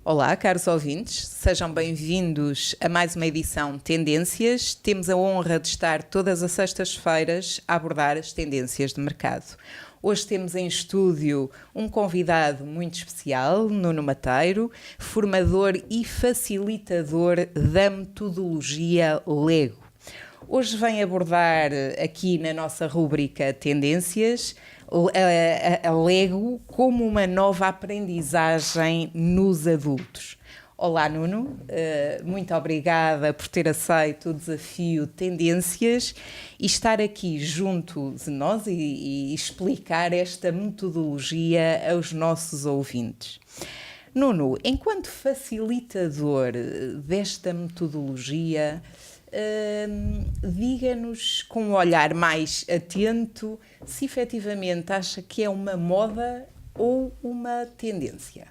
Olá, caros ouvintes, sejam bem-vindos a mais uma edição Tendências. Temos a honra de estar todas as sextas-feiras a abordar as tendências de mercado. Hoje temos em estúdio um convidado muito especial, Nuno Mateiro, formador e facilitador da metodologia Lego. Hoje vem abordar aqui na nossa rúbrica Tendências a Lego como uma nova aprendizagem nos adultos. Olá, Nuno, muito obrigada por ter aceito o desafio Tendências e estar aqui junto de nós e explicar esta metodologia aos nossos ouvintes. Nuno, enquanto facilitador desta metodologia, diga-nos com um olhar mais atento se efetivamente acha que é uma moda ou uma tendência.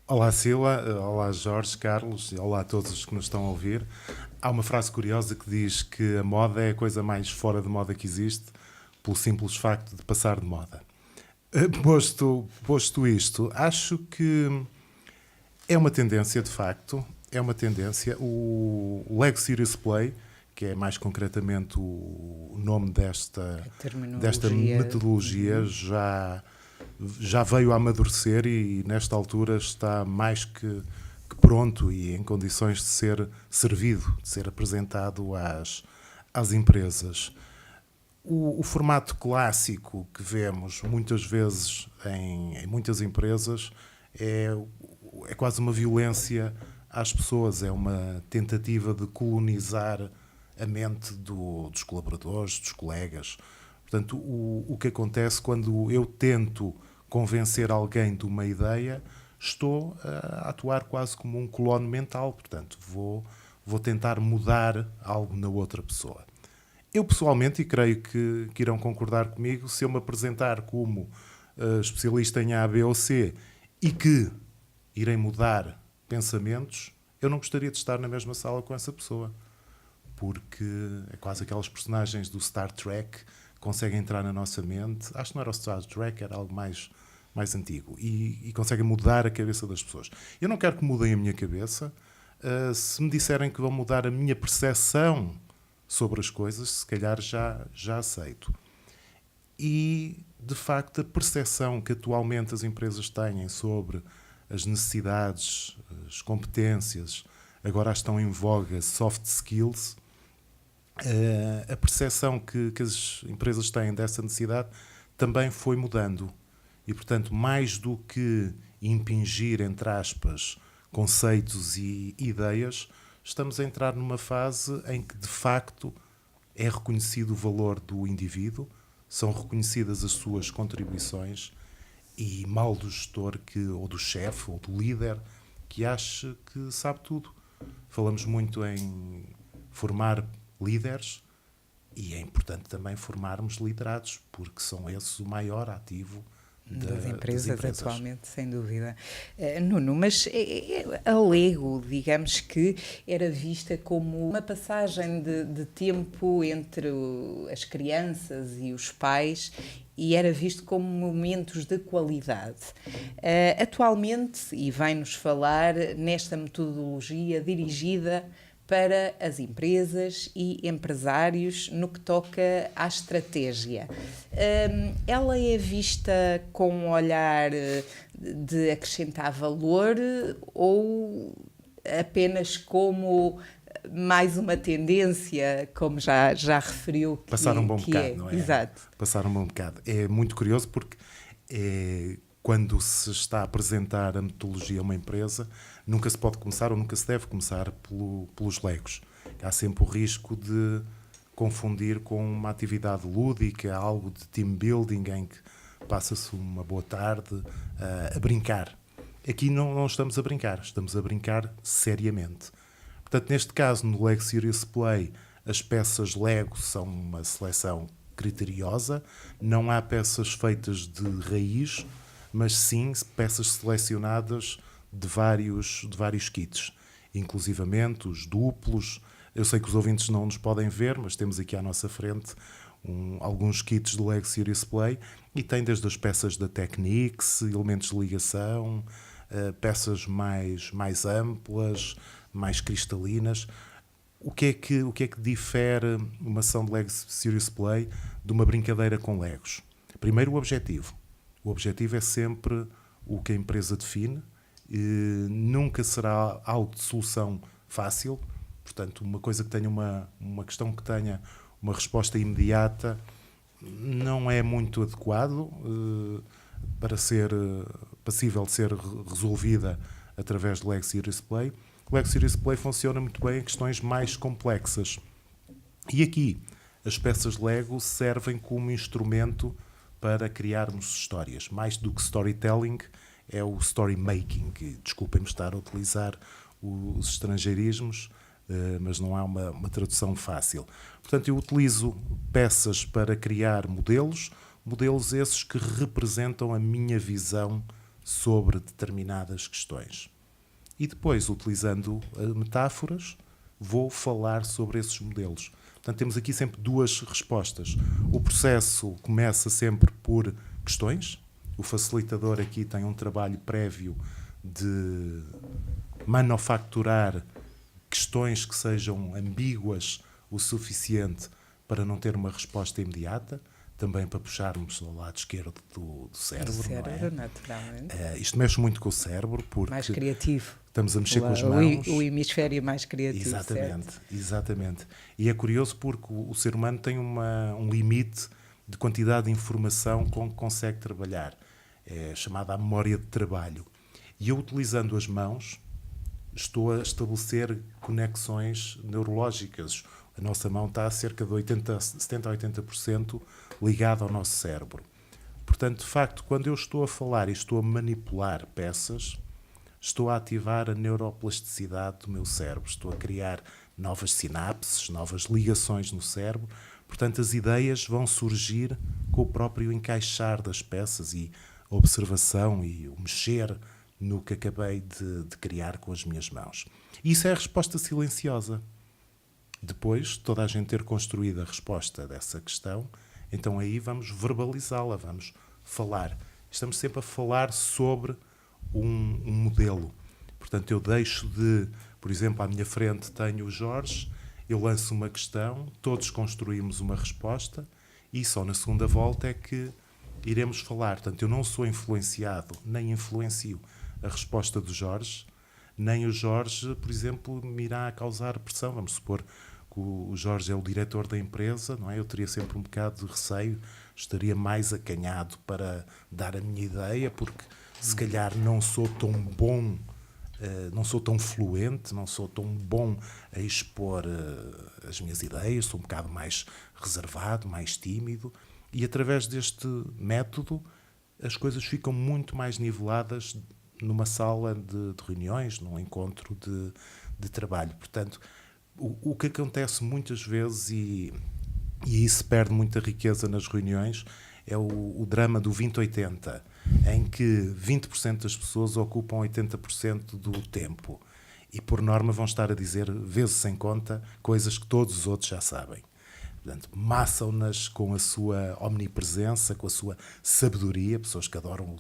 Olá Sila, olá Jorge, Carlos, olá a todos os que nos estão a ouvir. Há uma frase curiosa que diz que a moda é a coisa mais fora de moda que existe, pelo simples facto de passar de moda. Posto isto, acho que é uma tendência de facto, é uma tendência. O Lego Serious Play, que é mais concretamente o nome desta metodologia, já veio a amadurecer e nesta altura está mais que pronto e em condições de ser servido, de ser apresentado às empresas. O formato clássico que vemos muitas vezes em muitas empresas é quase uma violência às pessoas, é uma tentativa de colonizar a mente dos colaboradores, dos colegas. Portanto, o que acontece quando eu tento convencer alguém de uma ideia, estou a atuar quase como um clone mental. Portanto, vou tentar mudar algo na outra pessoa. Eu, pessoalmente, e creio que irão concordar comigo, se eu me apresentar como especialista em A, B ou C e que irei mudar pensamentos, eu não gostaria de estar na mesma sala com essa pessoa. Porque é quase aquelas personagens do Star Trek que conseguem entrar na nossa mente. Acho que não era o Star Trek, era algo mais antigo. E conseguem mudar a cabeça das pessoas. Eu não quero que mudem a minha cabeça. Se me disserem que vão mudar a minha percepção sobre as coisas, se calhar já aceito. E, de facto, a percepção que atualmente as empresas têm sobre as necessidades, as competências, agora estão em voga soft skills, a percepção que as empresas têm dessa necessidade também foi mudando. E, portanto, mais do que impingir, entre aspas, conceitos e ideias, estamos a entrar numa fase em que, de facto, é reconhecido o valor do indivíduo, são reconhecidas as suas contribuições e mal do gestor ou do chefe ou do líder que acha que sabe tudo. Falamos muito em formar líderes e é importante também formarmos liderados, porque são esses o maior ativo das empresas atualmente, sem dúvida. Nuno, mas a Lego, digamos que era vista como uma passagem de tempo entre as crianças e os pais e era visto como momentos de qualidade. Atualmente, e vai-nos falar nesta metodologia dirigida para as empresas e empresários no que toca à estratégia. Ela é vista com um olhar de acrescentar valor ou apenas como mais uma tendência, como já referiu que passar um bom bocado, é. não é? Exato. Passar um bom bocado. É muito curioso porque quando se está a apresentar a metodologia a uma empresa, nunca se pode começar ou nunca se deve começar pelos Legos. Há sempre o risco de confundir com uma atividade lúdica, algo de team building em que passa-se uma boa tarde a brincar. Aqui não estamos a brincar, estamos a brincar seriamente. Portanto, neste caso, no Lego Serious Play, as peças Lego são uma seleção criteriosa, não há peças feitas de raiz, mas sim peças selecionadas de vários kits, inclusivamente os duplos. Eu sei que os ouvintes não nos podem ver, mas temos aqui à nossa frente alguns kits do Lego Serious Play e tem desde as peças da Technics, elementos de ligação, peças mais amplas, mais cristalinas. O que é que difere uma ação de Lego Serious Play de uma brincadeira com Legos? Primeiro, o objetivo. O objetivo é sempre o que a empresa define. Nunca será algo de solução fácil. Portanto, uma coisa que tenha uma questão que tenha uma resposta imediata não é muito adequado para ser passível de ser resolvida através de Lego Serious Play. O Lego Serious Play funciona muito bem em questões mais complexas. E aqui, as peças Lego servem como instrumento para criarmos histórias. Mais do que storytelling, é o story making. Desculpem-me estar a utilizar os estrangeirismos, mas não há uma tradução fácil. Portanto, eu utilizo peças para criar modelos esses que representam a minha visão sobre determinadas questões. E depois, utilizando metáforas, vou falar sobre esses modelos. Portanto, temos aqui sempre duas respostas. O processo começa sempre por questões. O facilitador aqui tem um trabalho prévio de manufacturar questões que sejam ambíguas o suficiente para não ter uma resposta imediata, também para puxarmos ao lado esquerdo do cérebro. Do cérebro, não é? naturalmente. Isto mexe muito com o cérebro, porque mais criativo. Estamos a mexer com as mãos. O hemisfério mais criativo. Exatamente. E é curioso porque o ser humano tem um limite de quantidade de informação com que consegue trabalhar. É chamada a memória de trabalho. E eu, utilizando as mãos, estou a estabelecer conexões neurológicas. A nossa mão está a cerca de 70% a 80% ligada ao nosso cérebro. Portanto, de facto, quando eu estou a falar e estou a manipular peças, estou a ativar a neuroplasticidade do meu cérebro. Estou a criar novas sinapses, novas ligações no cérebro. Portanto, as ideias vão surgir com o próprio encaixar das peças e a observação e o mexer no que acabei de criar com as minhas mãos. Isso é a resposta silenciosa. Depois, toda a gente ter construído a resposta dessa questão, então aí vamos verbalizá-la, vamos falar. Estamos sempre a falar sobre um modelo. Portanto, eu deixo de, por exemplo, à minha frente tenho o Jorge, eu lanço uma questão, todos construímos uma resposta e só na segunda volta é que iremos falar. Portanto, eu não sou influenciado, nem influencio a resposta do Jorge, nem o Jorge, por exemplo, me irá causar pressão. Vamos supor que o Jorge é o diretor da empresa, não é? Eu teria sempre um bocado de receio, estaria mais acanhado para dar a minha ideia, porque se calhar não sou tão bom, não sou tão fluente, não sou tão bom a expor as minhas ideias, sou um bocado mais reservado, mais tímido, e através deste método as coisas ficam muito mais niveladas numa sala de reuniões, num encontro de trabalho. Portanto, o que acontece muitas vezes, e isso perde muita riqueza nas reuniões, é o drama do 20-80, em que 20% das pessoas ocupam 80% do tempo. E, por norma, vão estar a dizer, vezes sem conta, coisas que todos os outros já sabem. Portanto, maçam-nas com a sua omnipresença, com a sua sabedoria, pessoas que adoram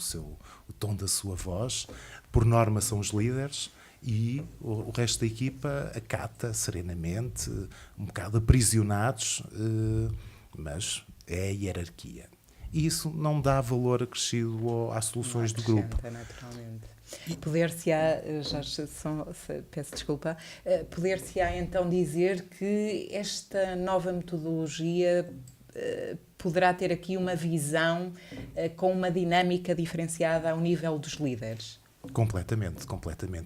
o tom da sua voz. Por norma, são os líderes. E o resto da equipa acata serenamente, um bocado aprisionados, mas é a hierarquia. E isso não dá valor acrescido às soluções do grupo. Naturalmente. Poder-se-á, peço desculpa, poder-se-á então dizer que esta nova metodologia poderá ter aqui uma visão com uma dinâmica diferenciada ao nível dos líderes? Completamente.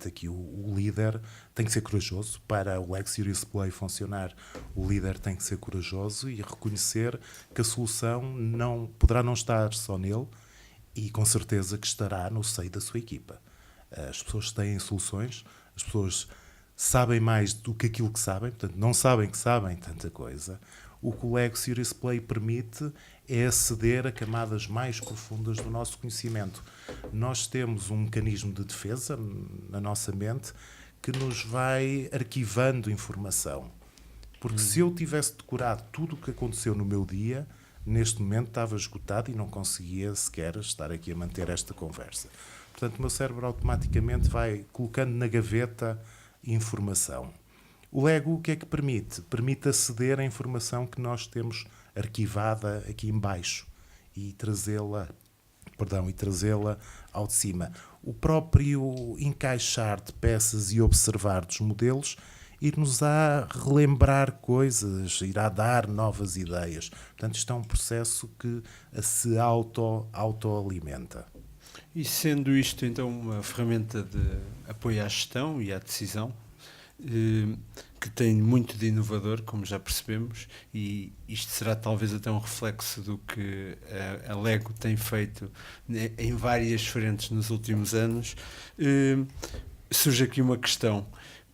Aqui o líder tem que ser corajoso. Para o Lego Serious Play funcionar, o líder tem que ser corajoso e reconhecer que a solução poderá não estar só nele e com certeza que estará no seio da sua equipa. As pessoas têm soluções, as pessoas sabem mais do que aquilo que sabem, portanto não sabem que sabem tanta coisa. O que o Lego Serious Play permite é aceder a camadas mais profundas do nosso conhecimento. Nós temos um mecanismo de defesa na nossa mente que nos vai arquivando informação. Porque se eu tivesse decorado tudo o que aconteceu no meu dia, neste momento estava esgotado e não conseguia sequer estar aqui a manter esta conversa. Portanto, o meu cérebro automaticamente vai colocando na gaveta informação. O Lego o que é que permite? Permite aceder à informação que nós temos arquivada aqui em baixo e trazê-la ao de cima. O próprio encaixar de peças e observar dos modelos ir-nos-á relembrar coisas, irá dar novas ideias. Portanto, isto é um processo que se autoalimenta. E sendo isto então uma ferramenta de apoio à gestão e à decisão, que tem muito de inovador, como já percebemos, e isto será talvez até um reflexo do que a Lego tem feito em várias frentes nos últimos anos, surge aqui uma questão.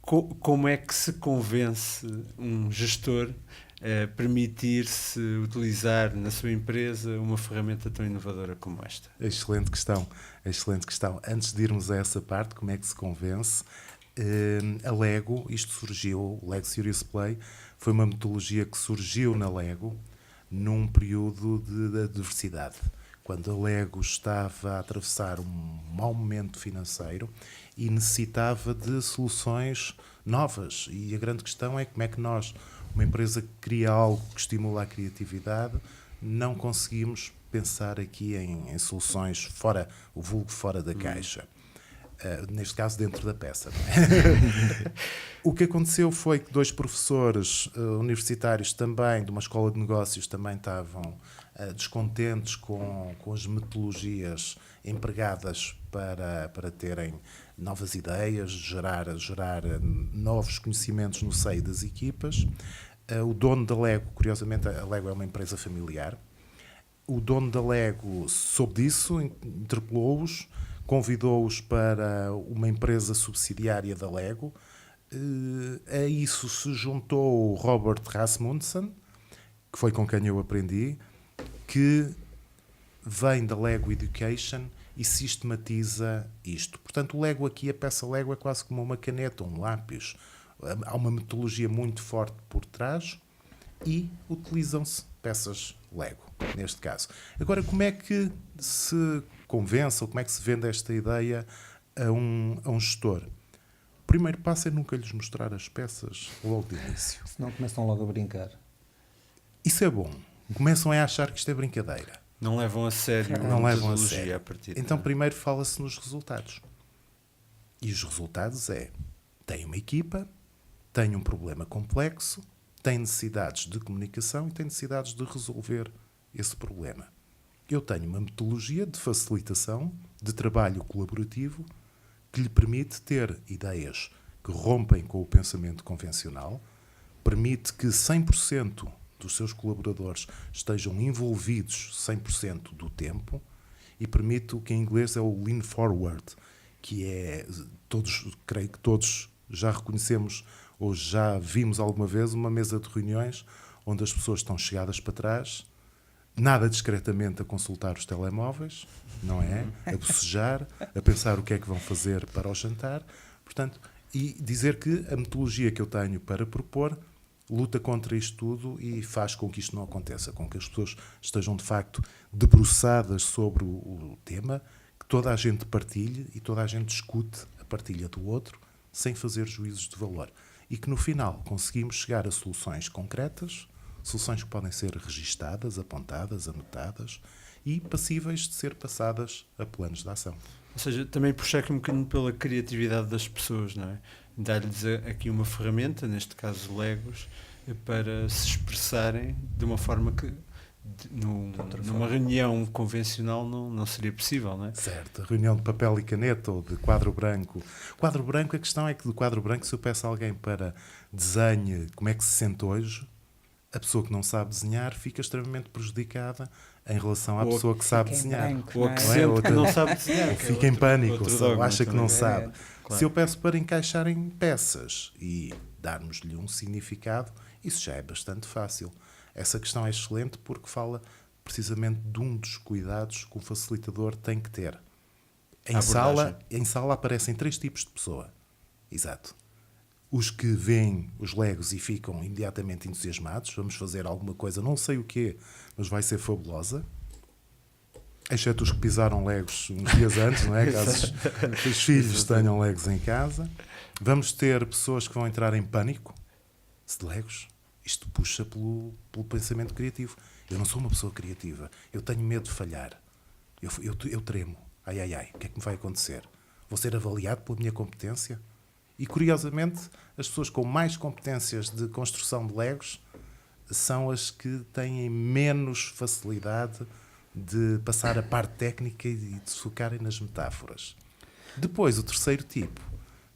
Como é que se convence um gestor a permitir-se utilizar na sua empresa uma ferramenta tão inovadora como esta? Excelente questão. Antes de irmos a essa parte, como é que se convence? A Lego, isto surgiu, o Lego Serious Play, foi uma metodologia que surgiu na Lego num período de adversidade, quando a Lego estava a atravessar um mau momento financeiro e necessitava de soluções novas. E a grande questão é como é que nós, uma empresa que cria algo que estimula a criatividade, não conseguimos pensar aqui em soluções fora, o vulgo fora da caixa. Neste caso dentro da peça. Não é? O que aconteceu foi que 2 professores universitários também, de uma escola de negócios, também estavam descontentes com as metodologias empregadas para terem novas ideias, gerar novos conhecimentos no seio das equipas. O dono da Lego, curiosamente, a Lego é uma empresa familiar, o dono da Lego soube disso, interpelou-os, convidou-os para uma empresa subsidiária da Lego. A isso se juntou o Robert Rasmussen, que foi com quem eu aprendi, que vem da Lego Education e sistematiza isto. Portanto, o Lego aqui, a peça Lego é quase como uma caneta, um lápis. Há uma metodologia muito forte por trás e utilizam-se peças Lego, neste caso. Agora, como é que se convence ou como é que se vende esta ideia a um gestor? O primeiro passo é nunca lhes mostrar as peças logo de início. Senão começam logo a brincar. Isso é bom. Começam a achar que isto é brincadeira. Não levam a sério a metodologia a partir. Então, primeiro fala-se nos resultados. E os resultados tem uma equipa, tem um problema complexo, tem necessidades de comunicação e tem necessidades de resolver esse problema. Eu tenho uma metodologia de facilitação, de trabalho colaborativo, que lhe permite ter ideias que rompem com o pensamento convencional, permite que 100% dos seus colaboradores estejam envolvidos 100% do tempo e permite o que em inglês é o lean forward, que é, creio que todos já reconhecemos ou já vimos alguma vez uma mesa de reuniões onde as pessoas estão chegadas para trás, nada discretamente a consultar os telemóveis, não é? A bocejar, a pensar o que é que vão fazer para o jantar. Portanto, e dizer que a metodologia que eu tenho para propor luta contra isto tudo e faz com que isto não aconteça, com que as pessoas estejam de facto debruçadas sobre o tema, que toda a gente partilhe e toda a gente escute a partilha do outro sem fazer juízos de valor. E que no final conseguimos chegar a soluções concretas, soluções que podem ser registadas, apontadas, anotadas e passíveis de ser passadas a planos de ação. Ou seja, também puxar aqui um bocadinho pela criatividade das pessoas, não é? Dar-lhes aqui uma ferramenta, neste caso Legos, para se expressarem de uma forma que numa reunião convencional não seria possível, não é? Certo, reunião de papel e caneta ou de quadro branco. Quadro branco, a questão é que do quadro branco, se eu peço a alguém para desenhe como é que se sente hoje, a pessoa que não sabe desenhar fica extremamente prejudicada em relação à pessoa que sabe desenhar. Ou a que sente que não sabe desenhar. Ou fica em pânico, ou acha que não sabe. Claro. Se eu peço para encaixar em peças e darmos-lhe um significado, isso já é bastante fácil. Essa questão é excelente porque fala precisamente de um dos cuidados que o facilitador tem que ter. Em sala aparecem 3 tipos de pessoa. Exato. Os que veem os Legos e ficam imediatamente entusiasmados, vamos fazer alguma coisa, não sei o quê, mas vai ser fabulosa. Exceto os que pisaram Legos uns dias antes, não é? Caso os filhos tenham Legos em casa. Vamos ter pessoas que vão entrar em pânico de Legos. Isto puxa pelo pensamento criativo. Eu não sou uma pessoa criativa. Eu tenho medo de falhar. Eu tremo. Ai, o que é que me vai acontecer? Vou ser avaliado pela minha competência? E, curiosamente, as pessoas com mais competências de construção de Legos são as que têm menos facilidade de passar a parte técnica e de se focarem nas metáforas. Depois, o terceiro tipo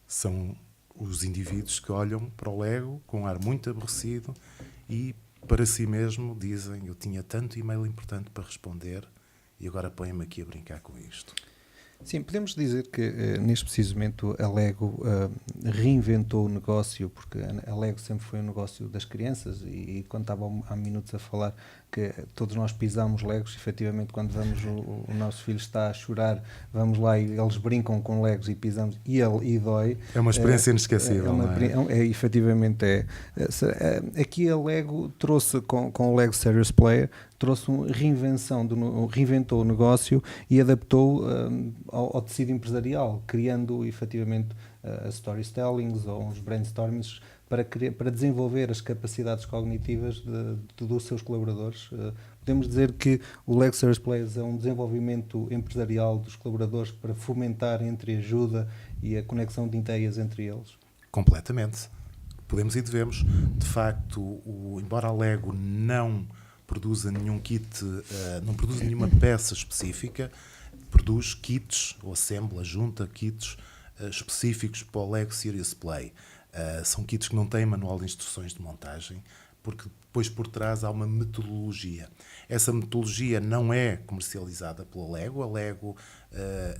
são os indivíduos que olham para o Lego com um ar muito aborrecido e para si mesmo dizem: eu tinha tanto e-mail importante para responder e agora põe-me aqui a brincar com isto. Sim, podemos dizer que neste preciso momento a Lego reinventou o negócio, porque a Lego sempre foi um negócio das crianças e quando estava há minutos a falar que todos nós pisamos Legos, efetivamente quando vamos, o nosso filho está a chorar, vamos lá e eles brincam com Legos e pisamos e dói. É uma experiência inesquecível. Efetivamente é. Aqui a Lego trouxe com o Lego Serious Player, trouxe reinventou o negócio e adaptou ao tecido empresarial, criando efetivamente storytellings ou uns brainstormings para desenvolver as capacidades cognitivas dos seus colaboradores. Podemos dizer que o Lego Serious Players é um desenvolvimento empresarial dos colaboradores para fomentar a entreajuda e a conexão de ideias entre eles? Completamente. Podemos e devemos. De facto, embora a Lego não produza nenhum kit, não produza nenhuma peça específica, produz kits, ou assembla, junta kits específicos para o Lego Serious Play. São kits que não têm manual de instruções de montagem, porque depois por trás há uma metodologia. Essa metodologia não é comercializada pela Lego. A Lego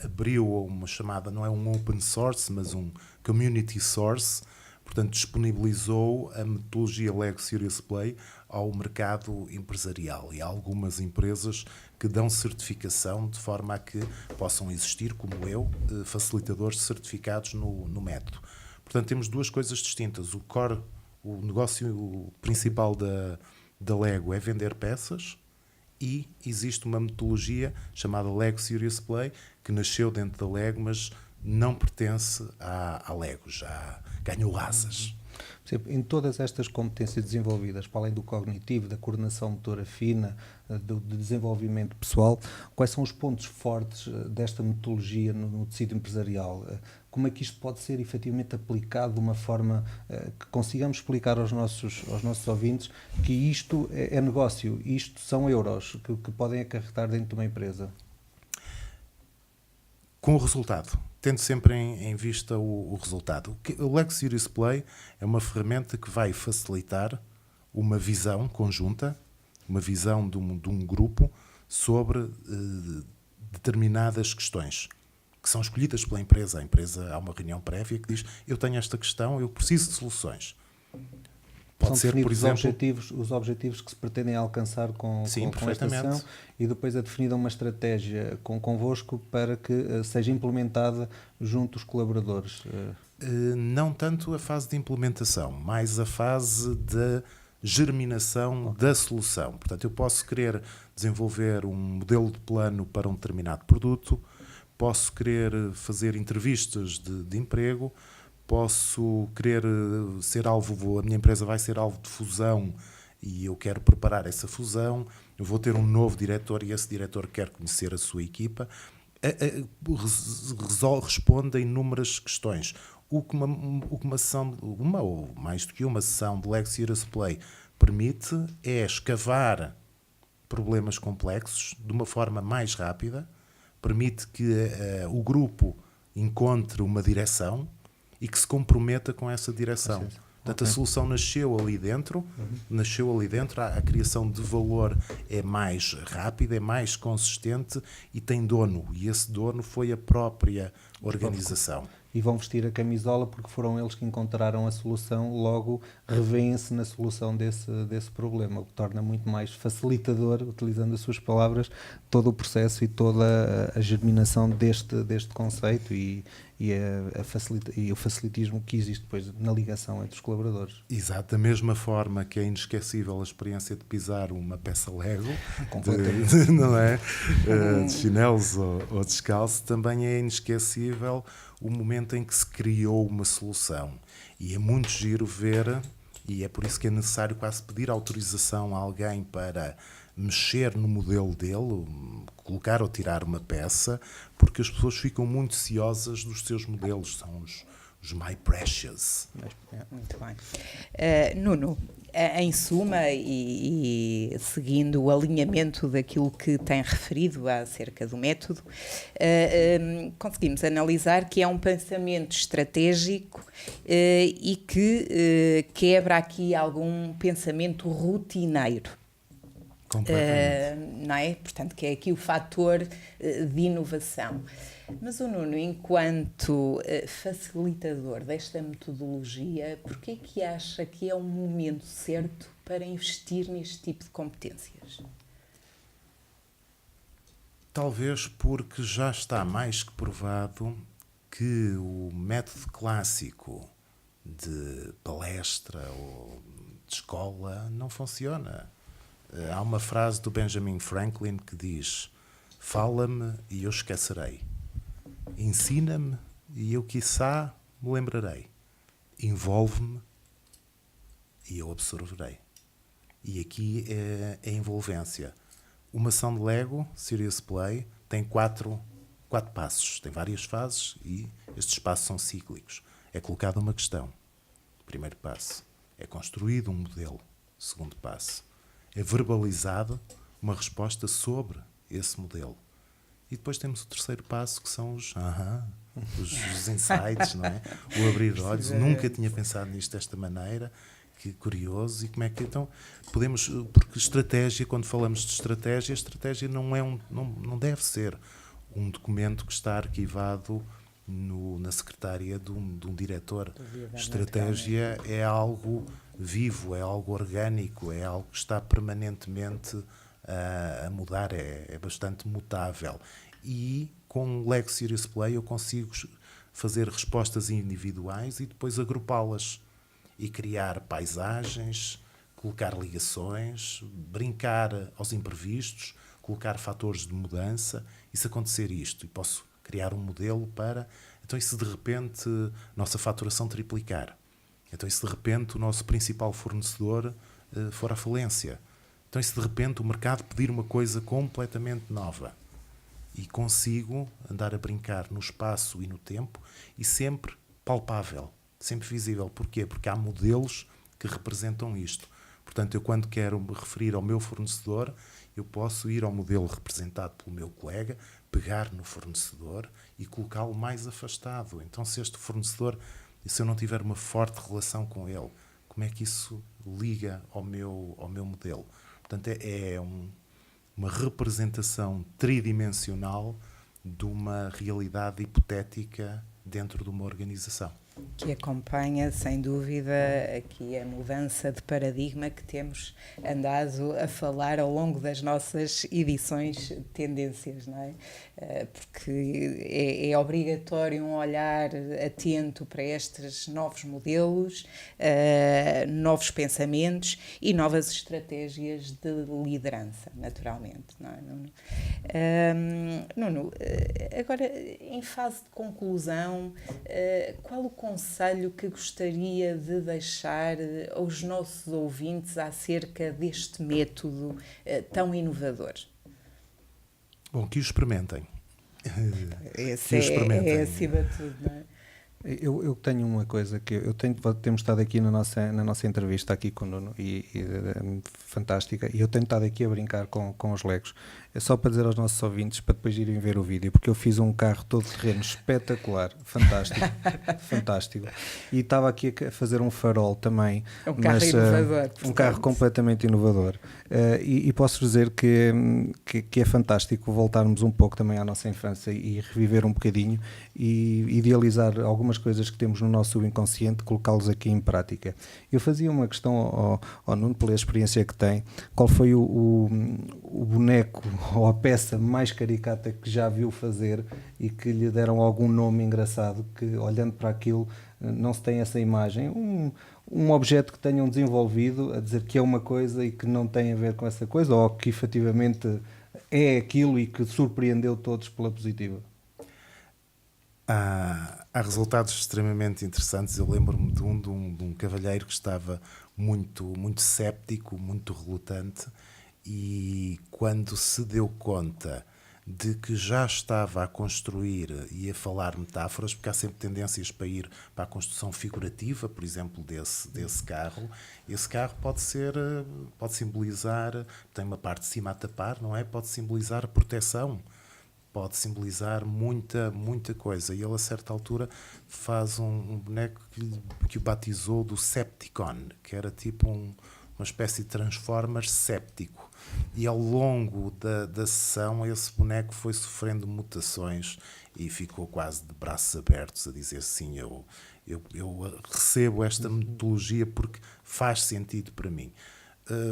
abriu uma chamada, não é um open source, mas um community source. Portanto, disponibilizou a metodologia Lego Serious Play ao mercado empresarial. E há algumas empresas que dão certificação de forma a que possam existir, como eu, facilitadores certificados no método. Portanto, temos duas coisas distintas. O negócio principal da Lego é vender peças e existe uma metodologia chamada Lego Serious Play que nasceu dentro da Lego, mas não pertence à Lego, já ganhou asas. Em todas estas competências desenvolvidas, para além do cognitivo, da coordenação motora fina, do desenvolvimento pessoal, quais são os pontos fortes desta metodologia no tecido empresarial? Como é que isto pode ser efetivamente aplicado de uma forma que consigamos explicar aos nossos ouvintes que isto é negócio, isto são euros que podem acarretar dentro de uma empresa? Com o resultado, tendo sempre em vista o resultado. O Lego Serious Play é uma ferramenta que vai facilitar uma visão conjunta, uma visão de um grupo sobre determinadas questões que são escolhidas pela empresa. A empresa, há uma reunião prévia que diz: eu tenho esta questão, eu preciso de soluções. Pode ser, por exemplo, os objetivos que se pretendem alcançar com esta ação e depois é definida uma estratégia convosco para que seja implementada junto dos colaboradores. Não tanto a fase de implementação, mais a fase de germinação da solução. Portanto, eu posso querer desenvolver um modelo de plano para um determinado produto, posso querer fazer entrevistas de emprego, posso querer ser alvo, a minha empresa vai ser alvo de fusão e eu quero preparar essa fusão, eu vou ter um novo diretor e esse diretor quer conhecer a sua equipa. Responde a inúmeras questões. O que uma sessão, uma ou mais do que uma sessão de Lego Serious Play permite é escavar problemas complexos de uma forma mais rápida, permite que o grupo encontre uma direção e que se comprometa com essa direção. Portanto, a solução nasceu ali dentro, a criação de valor é mais rápida, é mais consistente e tem dono. E esse dono foi a própria organização. E vão vestir a camisola porque foram eles que encontraram a solução, logo revêem-se na solução desse problema, o que torna muito mais facilitador, utilizando as suas palavras, todo o processo e toda a germinação deste conceito e e o facilitismo que existe depois na ligação entre os colaboradores. Exato, da mesma forma que é inesquecível a experiência de pisar uma peça Lego, não é? De chinelos ou descalço, também é inesquecível o momento em que se criou uma solução. E é muito giro ver, e é por isso que é necessário quase pedir autorização a alguém para mexer no modelo dele, colocar ou tirar uma peça, porque as pessoas ficam muito ciosas dos seus modelos, são os My Precious. Muito bem. Nuno, em suma, e seguindo o alinhamento daquilo que tem referido acerca do método, conseguimos analisar que é um pensamento estratégico e que quebra aqui algum pensamento rotineiro. Não é? Portanto, que é aqui o fator de inovação. Mas o Nuno, enquanto facilitador desta metodologia, porquê é que acha que é um momento certo para investir neste tipo de competências? Talvez porque já está mais que provado que o método clássico de palestra ou de escola não funciona. Há uma frase do Benjamin Franklin que diz: fala-me e eu esquecerei. Ensina-me e eu, quiçá, me lembrarei. Envolve-me e eu absorverei. E aqui é a envolvência. Uma ação de Lego, Serious Play, tem quatro passos. Tem várias fases e estes passos são cíclicos. É colocada uma questão. Primeiro passo. É construído um modelo. Segundo passo. É verbalizada uma resposta sobre esse modelo. E depois temos o terceiro passo, que são os insights, não é? O abrir olhos. Nunca tinha pensado nisto desta maneira. Que curioso. E como é que então podemos... Porque estratégia, quando falamos de estratégia, a estratégia não deve ser um documento que está arquivado na secretária de um diretor. Estratégia é algo vivo, é algo orgânico, é algo que está permanentemente a mudar, é bastante mutável. E com o Lego Serious Play eu consigo fazer respostas individuais e depois agrupá-las e criar paisagens, colocar ligações, brincar aos imprevistos, colocar fatores de mudança. E se acontecer isto, e posso criar um modelo para... Então, e se de repente a nossa faturação triplicar? Então, e se de repente o nosso principal fornecedor for à falência? Então, e se de repente o mercado pedir uma coisa completamente nova? E consigo andar a brincar no espaço e no tempo e sempre palpável, sempre visível. Porquê? Porque há modelos que representam isto. Portanto, eu quando quero me referir ao meu fornecedor, eu posso ir ao modelo representado pelo meu colega, pegar no fornecedor e colocá-lo mais afastado. Então, se este fornecedor, se eu não tiver uma forte relação com ele, como é que isso liga ao meu modelo? Portanto, é uma representação tridimensional de uma realidade hipotética dentro de uma organização. Que acompanha, sem dúvida, aqui a mudança de paradigma que temos andado a falar ao longo das nossas edições de tendências, não é? Porque é obrigatório um olhar atento para estes novos modelos, novos pensamentos e novas estratégias de liderança, naturalmente, não é, Nuno? Nuno, agora, em fase de conclusão, qual o conselho que gostaria de deixar aos nossos ouvintes acerca deste método tão inovador? Bom, que o experimentem. Esse é acima de tudo, não é? Eu tenho uma coisa que temos estado aqui na nossa entrevista aqui com o Nuno e fantástica, e eu tenho estado aqui a brincar com os Legos. É só para dizer aos nossos ouvintes para depois irem ver o vídeo, porque eu fiz um carro todo terreno espetacular, fantástico, fantástico. E estava aqui a fazer um farol também. Um carro inovador. Um carro completamente inovador. E posso dizer que é fantástico voltarmos um pouco também à nossa infância e reviver um bocadinho e idealizar algumas algumas coisas que temos no nosso subconsciente, colocá-los aqui em prática. Eu fazia uma questão ao Nuno, pela experiência que tem, qual foi o boneco ou a peça mais caricata que já viu fazer e que lhe deram algum nome engraçado, que olhando para aquilo não se tem essa imagem, um objeto que tenham desenvolvido a dizer que é uma coisa e que não tem a ver com essa coisa, ou que efetivamente é aquilo e que surpreendeu todos pela positiva? Há resultados extremamente interessantes. Eu lembro-me de um cavalheiro que estava muito céptico, muito relutante, e quando se deu conta de que já estava a construir e a falar metáforas, porque há sempre tendências para ir para a construção figurativa, por exemplo, desse carro. Esse carro pode simbolizar, tem uma parte de cima a tapar, não é? Pode simbolizar proteção, pode simbolizar muita coisa. E ele, a certa altura, faz um boneco que o batizou do Septicon, que era tipo uma espécie de Transformers séptico. E ao longo da sessão, esse boneco foi sofrendo mutações e ficou quase de braços abertos a dizer: sim, eu recebo esta metodologia porque faz sentido para mim.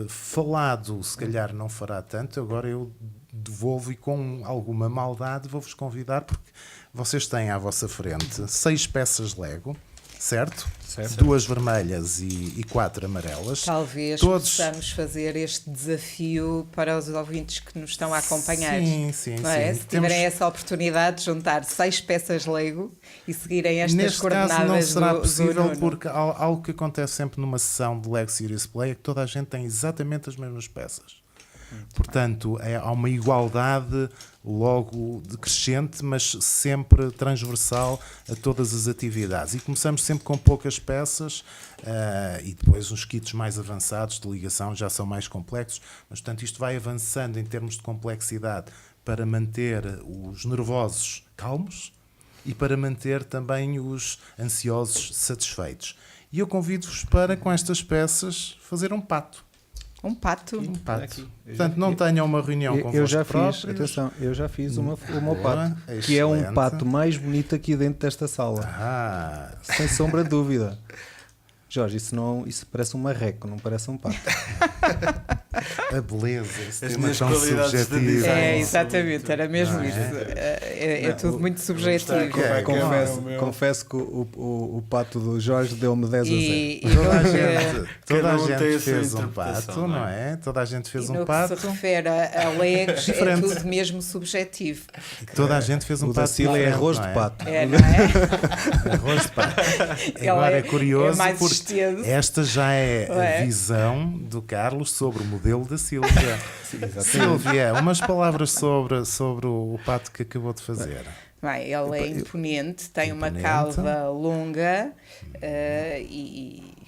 Falado, se calhar não fará tanto. Agora eu devolvo, e com alguma maldade vou-vos convidar, porque vocês têm à vossa frente 6 peças Lego, certo? 2 vermelhas e 4 amarelas. Talvez possamos fazer este desafio para os ouvintes que nos estão a acompanhar. Sim. Não é? Se tiverem essa oportunidade de juntar 6 peças Lego e seguirem estas coordenadas. Neste caso não será possível, Nuno. porque algo que acontece sempre numa sessão de Lego Serious Play é que toda a gente tem exatamente as mesmas peças. Portanto, há uma igualdade logo decrescente, mas sempre transversal a todas as atividades. E começamos sempre com poucas peças, e depois uns kits mais avançados de ligação já são mais complexos, mas portanto isto vai avançando em termos de complexidade para manter os nervosos calmos e para manter também os ansiosos satisfeitos. E eu convido-vos para, com estas peças, fazer um pato. Um pato. Aqui. Portanto, não tenham uma reunião com Eu já próprios. fiz, atenção, eu já fiz o meu pato, Excelente. que é um pato mais bonito aqui dentro desta sala, sem sombra de dúvida. Jorge, isso parece um marreco, não parece um pato. A beleza, esse As tema minhas tão qualidades de subjetivo. design. Exatamente, era mesmo Não é? isso. É tudo muito subjetivo. Confesso que o pato do Jorge deu-me 10 a 0. E Toda a Cada um tem gente a sua fez um interpretação, pato, não é? não é? Toda a gente fez no um que pato. se refere a Legos, é Diferente. tudo mesmo subjetivo. Toda a gente fez um O da pato. Cília é diferente, arroz não de é? pato. É, não é? Arroz de pato. Ele Agora é- é curioso, é mais porque extenso. esta já é Não é? a visão do Carlos sobre o modelo da Sílvia. Sílvia, umas palavras sobre o pato que acabou de fazer. Bem, ele é imponente, tem uma Imponente. cauda longa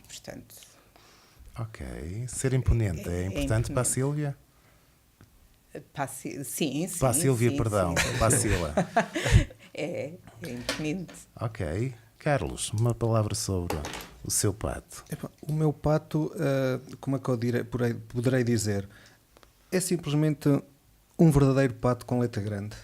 portanto, Ok. Ser imponente é importante para a imponente. Sílvia? sim. Para a Sílvia, sim, perdão. sim. Para a Síla. É imponente. Ok. Carlos, uma palavra sobre o seu pato. O meu pato, como é que eu poderei dizer? É simplesmente um verdadeiro pato com letra grande.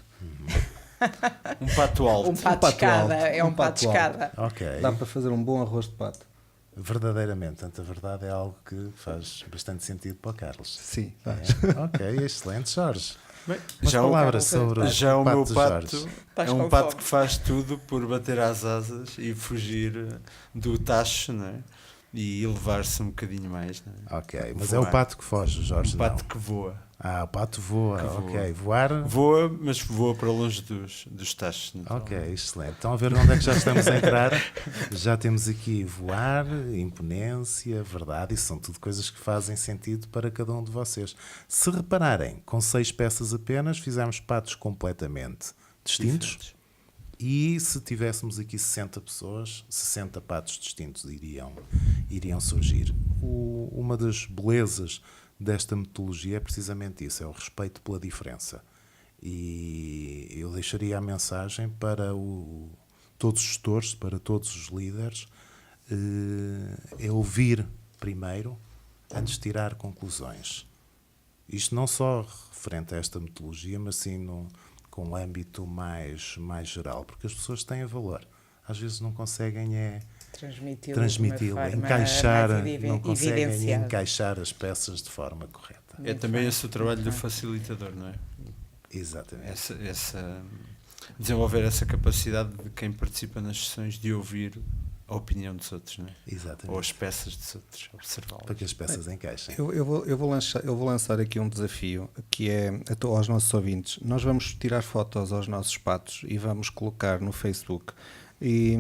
Um pato alto. Um pato pato escada, alto, é um pato pato alto. escada. Ok. Dá para fazer um bom arroz de pato. Verdadeiramente. Portanto, a verdade é algo que faz bastante sentido para o Carlos. Sim, É? Ok, excelente, Jorge. Bem, Umas já palavras o- sobre Já o meu do pato Jorge. Estás é com um pato fome. que faz tudo por bater às asas e fugir do tacho, não é? E elevar-se um bocadinho mais, não é? Ok, mas Voar. é o pato que foge, Jorge. Um pato não. que voa. O pato voa. Que voa. Ok, voar. Voa, mas voa para longe dos tachos. Então, Ok, excelente. Então, a ver onde é que já estamos a entrar. Já temos aqui voar, imponência, verdade. Isso são tudo coisas que fazem sentido para cada um de vocês. Se repararem, com 6 peças apenas, fizemos patos completamente distintos. diferentes. E se tivéssemos aqui 60 pessoas, 60 patos distintos iriam surgir. Uma das belezas desta metodologia é precisamente isso, é o respeito pela diferença. E eu deixaria a mensagem para todos os gestores, para todos os líderes, é ouvir primeiro, antes de tirar conclusões. Isto não só referente a esta metodologia, mas sim com um âmbito mais geral, porque as pessoas têm valor. às vezes não conseguem transmiti-lo, encaixar, não conseguem encaixar as peças de forma correta. É também esse o trabalho do facilitador, não é? Exatamente. Desenvolver essa capacidade de quem participa nas sessões de ouvir a opinião dos outros, não é? Exatamente. Ou as peças dos outros, observá-las. Para que as peças encaixem. Eu vou lançar aqui um desafio, que é aos nossos ouvintes. Nós vamos tirar fotos aos nossos patos e vamos colocar no Facebook e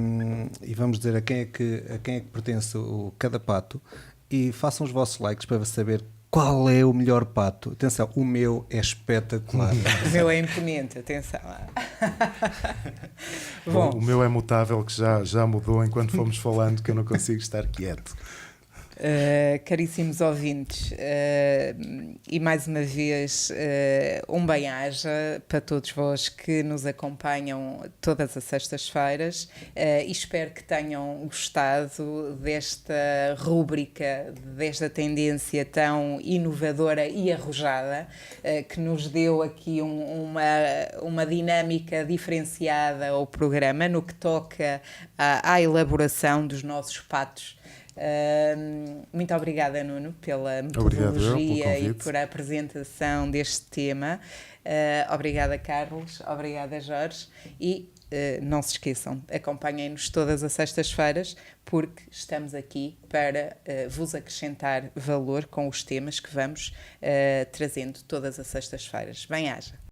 vamos dizer a quem é que pertence cada pato, e façam os vossos likes para saber qual é o melhor pato. Atenção, o meu é espetacular. O meu é imponente, atenção. Bom, o meu é mutável, que já mudou enquanto fomos falando, que eu não consigo estar quieto. Caríssimos ouvintes, e mais uma vez um bem-aja para todos vós que nos acompanham todas as sextas-feiras, e espero que tenham gostado desta rúbrica, desta tendência tão inovadora e arrojada, que nos deu aqui uma dinâmica diferenciada ao programa no que toca à elaboração dos nossos patos. Muito obrigada, Nuno, pela metodologia e por a apresentação deste tema. Obrigada, Carlos. Obrigada, Jorge. E não se esqueçam, acompanhem-nos todas as sextas-feiras, porque estamos aqui para vos acrescentar valor com os temas que vamos trazendo todas as sextas-feiras. Bem-aja.